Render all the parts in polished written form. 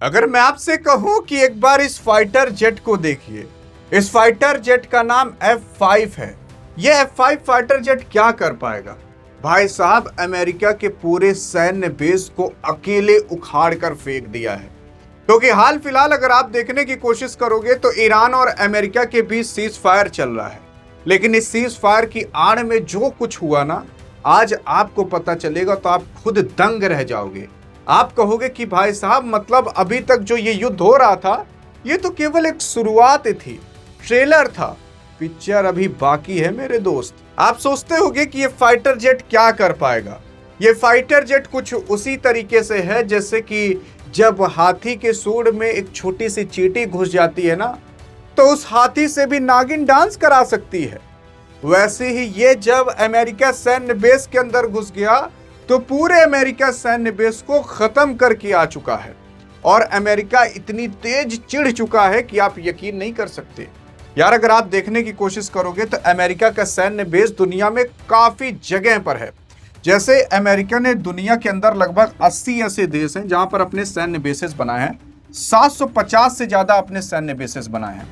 अगर मैं आपसे कहूं कि एक बार इस फाइटर जेट को देखिए, इस फाइटर जेट का नाम F5 है। यह F5 फाइटर जेट क्या कर पाएगा? भाई साहब, अमेरिका के पूरे सैन्य बेस को अकेले उखाड़ कर फेंक दिया है। क्योंकि हाल फिलहाल अगर आप देखने की कोशिश करोगे तो ईरान और अमेरिका के बीच सीज फायर चल रहा है, लेकिन इस सीज फायर की आड़ में जो कुछ हुआ ना, आज आपको पता चलेगा तो आप खुद दंग रह जाओगे। आप कहोगे कि भाई साहब, मतलब अभी तक जो ये युद्ध हो रहा था ये तो केवल एक शुरुआत थी, ट्रेलर था, पिक्चर अभी बाकी है मेरे दोस्त। आप सोचते होंगे कि ये फाइटर जेट क्या कर पाएगा। ये फाइटर जेट कुछ उसी तरीके से है जैसे कि जब हाथी के सूंड में एक छोटी सी चींटी घुस जाती है ना, तो उस हाथी से भी नागिन डांस करा सकती है। वैसे ही ये जब अमेरिका सैन्य बेस के अंदर घुस गया तो पूरे अमेरिका सैन्य बेस को खत्म करके आ चुका है। और अमेरिका इतनी तेज चिढ़ चुका है कि आप यकीन नहीं कर सकते यार। अगर आप देखने की कोशिश करोगे तो अमेरिका का सैन्य बेस दुनिया में काफी जगह पर है। जैसे अमेरिका ने दुनिया के अंदर लगभग 80 ऐसे देश हैं जहां पर अपने सैन्य बेसेस बनाए हैं। 750 से ज्यादा अपने सैन्य बेसेस बनाए हैं।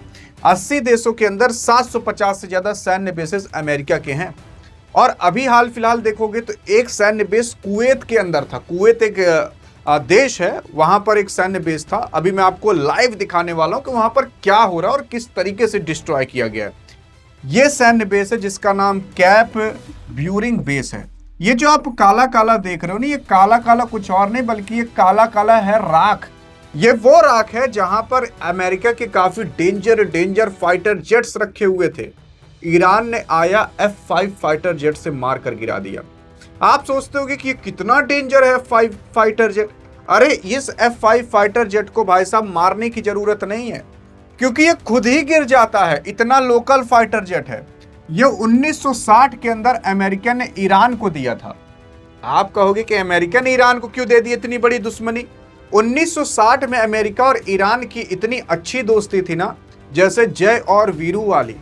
80 देशों के अंदर 750 से ज्यादा सैन्य बेसेस अमेरिका के हैं। और अभी हाल फिलहाल देखोगे तो एक सैन्य बेस कुवैत के अंदर था। कुवैत एक देश है, वहां पर एक सैन्य बेस था। अभी मैं आपको लाइव दिखाने वाला हूं कि वहां पर क्या हो रहा है और किस तरीके से डिस्ट्रॉय किया गया है। यह सैन्य बेस है जिसका नाम कैप ब्यूरिंग बेस है। ये जो आप काला काला देख रहे हो ना, ये काला काला कुछ और नहीं बल्कि ये काला काला है राख। ये वो राख है जहां पर अमेरिका के काफी डेंजर फाइटर जेट्स रखे हुए थे। ईरान ने आया F5 फाइटर जेट से मार कर गिरा दिया। आप सोचते होंगे कि ये कितना डेंजर है F5 फाइटर जेट। अरे इस F5 फाइटर जेट को भाई साहब मारने की जरूरत नहीं है, क्योंकि ये खुद ही गिर जाता है। इतना लोकल फाइटर जेट है। ये 1960 के अंदर अमेरिका ने ईरान को दिया था। आप कहोगे कि अमेरिका ने ईरान को क्यों दे दी इतनी बड़ी दुश्मनी? 1960 में अमेरिका और ईरान की इतनी अच्छी दोस्ती थी ना, जैसे जय और वीरू वाली,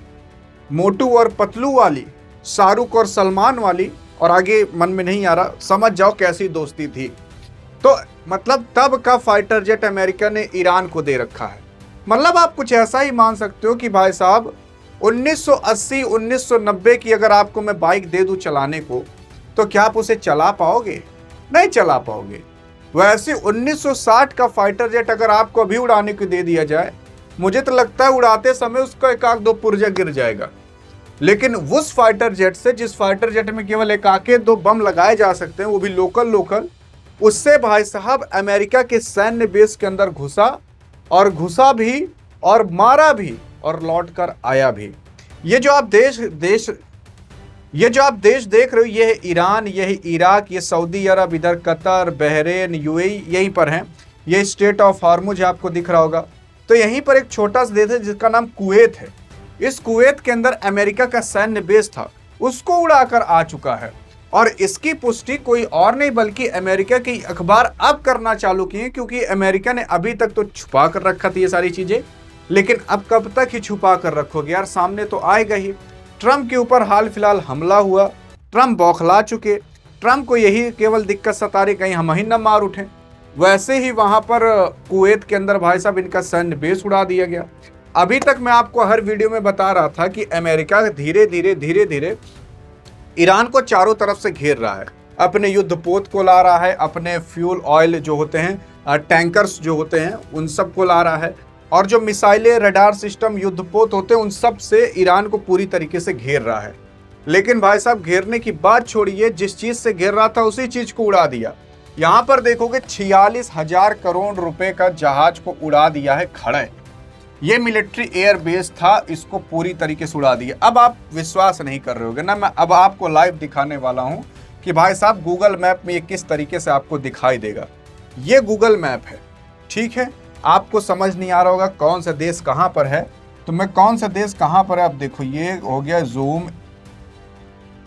मोटू और पतलू वाली, शाहरुख और सलमान वाली, और आगे मन में नहीं आ रहा, समझ जाओ कैसी दोस्ती थी। तो मतलब तब का फाइटर जेट अमेरिका ने ईरान को दे रखा है। मतलब आप कुछ ऐसा ही मान सकते हो कि भाई साहब 1980 1990 की अगर आपको मैं बाइक दे दूं चलाने को, तो क्या आप उसे चला पाओगे? नहीं चला पाओगे। वैसे 1960 का फाइटर जेट अगर आपको अभी उड़ाने को दे दिया जाए, मुझे तो लगता है उड़ाते समय उसका एक आध दो पुर्जा गिर जाएगा। लेकिन उस फाइटर जेट से, जिस फाइटर जेट में केवल एक आके दो बम लगाए जा सकते हैं, वो भी लोकल, उससे भाई साहब अमेरिका के सैन्य बेस के अंदर घुसा भी और मारा भी और लौट कर आया भी। ये जो आप देश देख रहे हो, ये है ईरान, ये है इराक, ये सऊदी अरब, इधर कतर, बहरेन, यूएई, यहीं पर हैं। ये स्टेट ऑफ हॉर्मुज आपको दिख रहा होगा। तो यहीं पर एक छोटा सा देश है जिसका नाम कुवैत है। इस कुवैत के अंदर अमेरिका का सैन्य बेस था, उसको उड़ाकर आ चुका है। और इसकी पुष्टि कोई और नहीं बल्कि अमेरिका की अखबार अब करना चालू किए, क्योंकि अमेरिका ने अभी तक तो छुपा कर रखा था ये सारी चीजें। लेकिन अब कब तक ही छुपा कर रखोगे यार, सामने तो आएगा ही। ट्रंप के ऊपर हाल फिलहाल हमला हुआ, ट्रंप बौखला चुके। ट्रंप को यही केवल दिक्कत सता रही, कहीं हम ही न मार उठें। वैसे ही वहां पर कुवैत के अंदर भाई साहब इनका सैन्य बेस उड़ा दिया गया। अभी तक मैं आपको हर वीडियो में बता रहा था कि अमेरिका धीरे धीरे ईरान को चारों तरफ से घेर रहा है, अपने युद्धपोत को ला रहा है, अपने फ्यूल ऑयल जो होते हैं, टैंकर्स जो होते हैं, उन सब को ला रहा है, और जो मिसाइलें, रडार सिस्टम, युद्धपोत होते हैं, उन सब से ईरान को पूरी तरीके से घेर रहा है। लेकिन भाई साहब घेरने की बात छोड़िए, जिस चीज से घेर रहा था उसी चीज को उड़ा दिया। यहाँ पर देखोगे 46,000 करोड़ रुपए का जहाज को उड़ा दिया है खड़े। ये मिलिट्री एयर बेस था, इसको पूरी तरीके से उड़ा दिया। अब आप विश्वास नहीं कर रहे होगे ना, मैं अब आपको लाइव दिखाने वाला हूं कि भाई साहब गूगल मैप में ये किस तरीके से आपको दिखाई देगा। ये गूगल मैप है, ठीक है। आपको समझ नहीं आ रहा होगा कौन सा देश कहां पर है, तो मैं कौन सा देश कहां पर है अब देखो, ये हो गया जूम।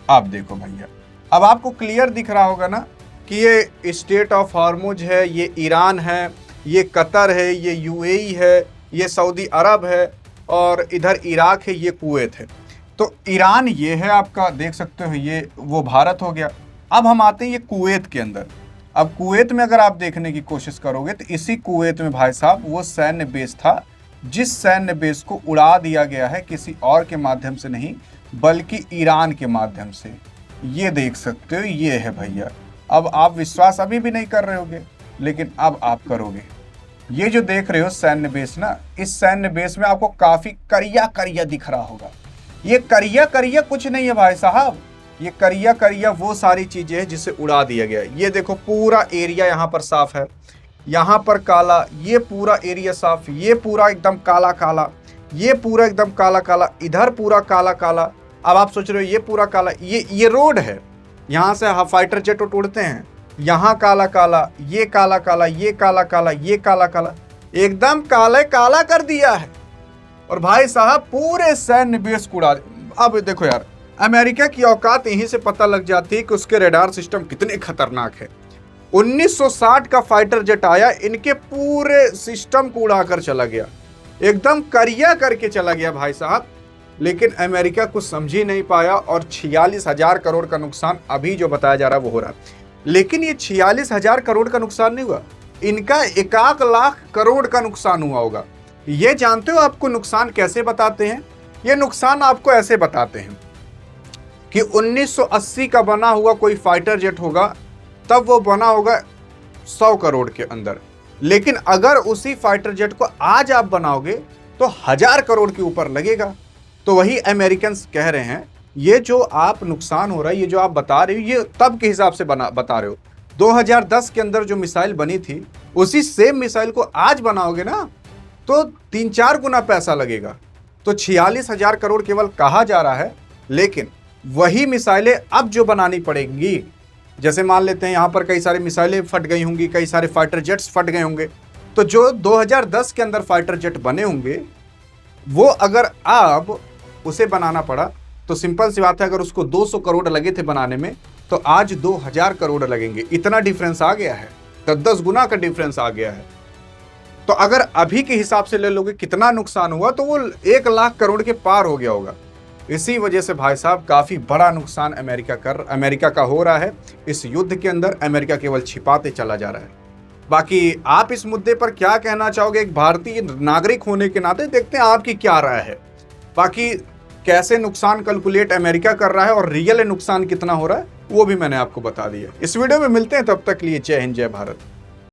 आप देखो भैया, अब आपको क्लियर दिख रहा होगा ना कि ये स्टेट ऑफ हॉर्मुज है, ये ईरान है, ये कतर है, ये यूएई है, ये सऊदी अरब है, और इधर इराक है, ये कुवैत है। तो ईरान ये है आपका, देख सकते हो, ये वो भारत हो गया। अब हम आते हैं ये कुवैत के अंदर। अब कुवैत में अगर आप देखने की कोशिश करोगे तो इसी कुवैत में भाई साहब वो सैन्य बेस था जिस सैन्य बेस को उड़ा दिया गया है किसी और के माध्यम से नहीं बल्कि ईरान के माध्यम से। ये देख सकते हो, ये है भैया। अब आप विश्वास अभी भी नहीं कर रहे होगे, लेकिन अब आप करोगे। ये जो देख रहे हो सैन्य बेस ना, इस सैन्य बेस में आपको काफी करिया करिया दिख रहा होगा। ये करिया करिया कुछ नहीं है भाई साहब, ये करिया करिया वो सारी चीजें हैं जिसे उड़ा दिया गया है। ये देखो पूरा एरिया यहाँ पर साफ है, यहाँ पर काला, ये पूरा एरिया साफ, ये पूरा एकदम काला काला, ये पूरा एकदम काला काला, इधर पूरा काला काला। अब आप सोच रहे हो ये पूरा काला, ये रोड है, यहाँ से फाइटर जेट उड़ते हैं, यहाँ काला काला, ये काला काला, ये काला काला, ये काला काला, एकदम काले काला कर दिया है। और भाई साहब पूरे सैन्य बेस को उड़ा। अब देखो यार, अमेरिका की औकात यहीं से पता लग जाती है कि उसके रडार सिस्टम कितने खतरनाक है। 1960 का फाइटर जेट आया, इनके पूरे सिस्टम को उड़ाकर चला गया, एकदम करिया करके चला गया भाई साहब। लेकिन अमेरिका कुछ समझ ही नहीं पाया और 46,000 करोड़ का नुकसान अभी जो बताया जा रहा है वो हो रहा है। लेकिन ये 46,000 करोड़ का नुकसान नहीं हुआ, इनका 1 लाख करोड़ का नुकसान हुआ होगा। ये जानते हो आपको नुकसान कैसे बताते हैं? ये नुकसान आपको ऐसे बताते हैं कि 1980 का बना हुआ कोई फाइटर जेट होगा, तब वो बना होगा 100 करोड़ के अंदर। लेकिन अगर उसी फाइटर जेट को आज आप बनाओगे तो 1000 करोड़ के ऊपर लगेगा। तो वही अमेरिकन कह रहे हैं, ये जो आप नुकसान हो रहा है, ये जो आप बता रहे हो, ये तब के हिसाब से बता रहे हो। 2010 के अंदर जो मिसाइल बनी थी, उसी सेम मिसाइल को आज बनाओगे ना तो 3-4 गुना पैसा लगेगा। तो 46,000 करोड़ केवल कहा जा रहा है, लेकिन वही मिसाइलें अब जो बनानी पड़ेंगी, जैसे मान लेते हैं यहाँ पर कई सारी मिसाइलें फट गई होंगी, कई सारे फाइटर जेट्स फट गए होंगे, तो जो 2010 के अंदर फाइटर जेट बने होंगे वो अगर अब उसे बनाना पड़ा तो सिंपल सी बात है, अगर उसको 200 करोड़ लगे थे बनाने में तो आज 2000 करोड़ लगेंगे। इतना डिफरेंस आ गया है, 10 गुना का डिफरेंस आ गया है। तो अगर अभी के हिसाब से ले लोगे कितना नुकसान हुआ, तो वो 1 लाख करोड़ के पार हो गया होगा। इसी वजह से भाई साहब काफी बड़ा नुकसान अमेरिका का हो रहा है। इस युद्ध के अंदर अमेरिका केवल छिपाते चला जा रहा है। बाकी आप इस मुद्दे पर क्या कहना चाहोगे एक भारतीय नागरिक होने के नाते? देखते हैं आपकी क्या राय है। बाकी कैसे नुकसान कैलकुलेट अमेरिका कर रहा है और रियल नुकसान कितना हो रहा है वो भी मैंने आपको बता दिया। इस वीडियो में मिलते हैं, तब तक लिए जय हिंद जय भारत।